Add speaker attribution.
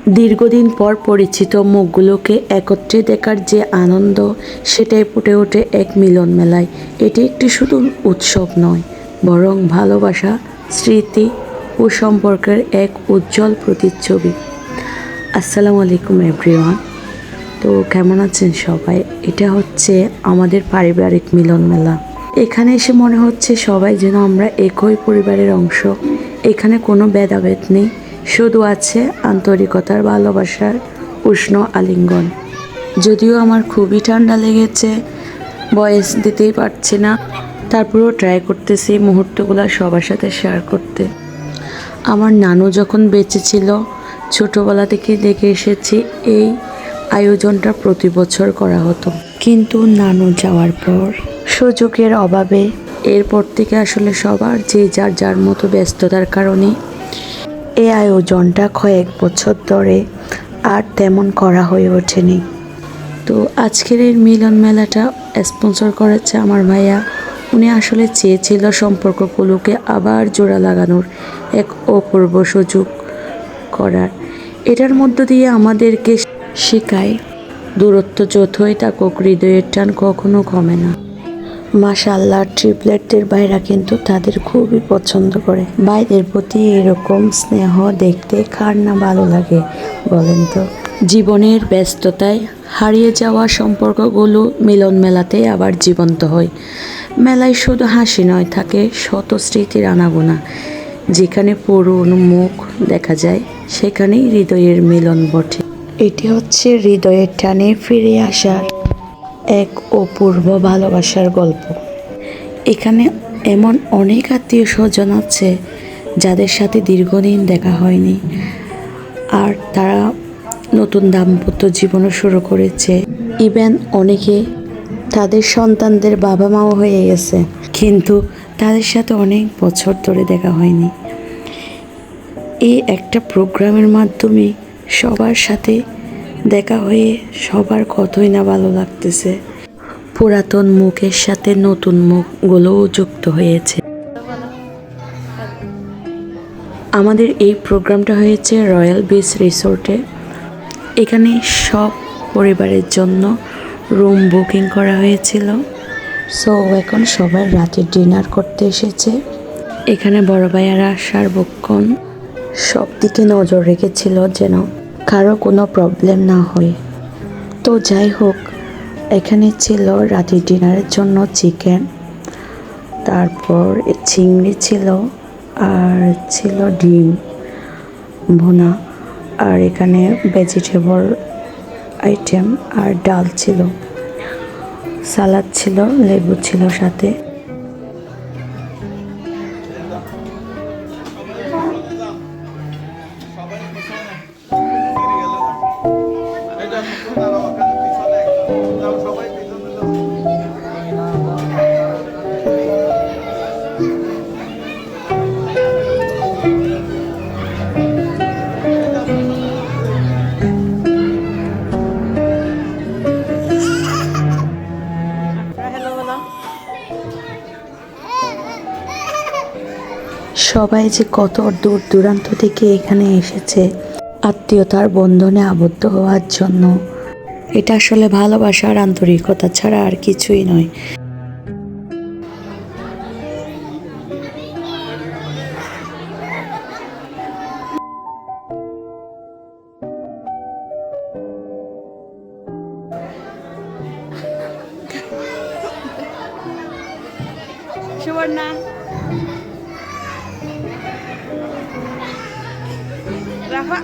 Speaker 1: দীর্ঘদিন পর পরিচিত মুখগুলোকে একত্রে দেখার যে আনন্দ, সেটাই ফুটে ওঠে এক মিলন মেলায়। এটি একটি শুধু উৎসব নয়, বরং ভালোবাসা, স্মৃতি ও সম্পর্কের এক উজ্জ্বল প্রতিচ্ছবি। আসসালামু আলাইকুম এভরিওয়ান। তো কেমন আছেন সবাই? এটা হচ্ছে আমাদের পারিবারিক মিলন মেলা। এখানে এসে মনে হচ্ছে সবাই যেন আমরা একই পরিবারের অংশ। এখানে কোনো ভেদাভেদ নেই, শুধু আছে আন্তরিকতার, ভালোবাসার উষ্ণ আলিঙ্গন। যদিও আমার খুবই ঠান্ডা লেগেছে, ভয়েস দিতেই পারছি না, তারপরেও ট্রাই করতেছি মুহূর্তগুলো সবার সাথে শেয়ার করতে। আমার নানু যখন বেঁচে ছিল, ছোটোবেলা থেকে দেখে এসেছি এই আয়োজনটা প্রতি বছর করা হতো। কিন্তু নানু যাওয়ার পর সুযোগের অভাবে এরপর থেকে আসলে সবার যে যার মতো ব্যস্ততার কারণে এই আয়োজনটা কয়েক বছর ধরে আর তেমন করা হয়ে ওঠেনি। তো আজকের এই মিলন মেলাটা স্পন্সর করেছে আমার ভাইয়া। উনি আসলে চেয়েছিল সম্পর্কগুলোকে আবার জোড়া লাগানোর এক অপূর্ব সুযোগ করার। এটার মধ্য দিয়ে আমাদেরকে শেখায় দূরত্ব যতই থাকুক, হৃদয়ের টান কখনো কমে না। মাশাআল্লাহ, ট্রিপলেটদের ভাইরা কিন্তু তাদের খুবই পছন্দ করে। ভাইদের প্রতি এরকম স্নেহ দেখতে কার না ভালো লাগে বলেন তো? জীবনের ব্যস্ততায় হারিয়ে যাওয়া সম্পর্কগুলো মিলন মেলাতে আবার জীবন্ত হয়। মেলায় শুধু হাসি নয়, থাকে শত স্মৃতির আনাগোনা। যেখানে পুরনো মুখ দেখা যায়, সেখানেই হৃদয়ের মিলন বটে। এটি হচ্ছে হৃদয়ের টানে ফিরে আসার এক অপূর্ব ভালোবাসার গল্প। এখানে এমন অনেক আত্মীয় স্বজন আছে যাদের সাথে দীর্ঘদিন দেখা হয়নি, আর তারা নতুন দাম্পত্য জীবনও শুরু করেছে। ইভেন অনেকে তাদের সন্তানদের বাবা মাও হয়ে গেছে, কিন্তু তাদের সাথে অনেক বছর ধরে দেখা হয়নি। এই একটা প্রোগ্রামের মাধ্যমে সবার সাথে দেখা হয়ে সবার কতই না ভালো লাগতেছে। পুরাতন মুখের সাথে নতুন মুখগুলোও যুক্ত হয়েছে। আমাদের এই প্রোগ্রামটা হয়েছে রয়্যাল বিচ রিসোর্টে। এখানে সব পরিবারের জন্য রুম বুকিং করা হয়েছিল। সো এখন সবাই রাতের ডিনার করতে এসেছে। এখানে বড় ভাইয়ারা সার্বক্ষণ সব দিকে নজর রেখেছিল যেন কারো কোনো প্রবলেম না হয়। তো যাই হোক, এখানে ছিল রাতের ডিনারের জন্য চিকেন, তারপর চিংড়ি ছিল, আর ছিল ডিম ভুনা, আর এখানে ভেজিটেবল আইটেম আর ডাল ছিল, সালাদ ছিল, লেবু ছিল সাথে। সবাই যে কত দূর দূরান্ত থেকে এখানে এসেছে আত্মীয়তার বন্ধনে আবদ্ধ হওয়ার জন্য। এটা আসলে ভালোবাসার আন্তরিকতা ছাড়া আর কিছুই নয়। সুবর্ণা, রাফা,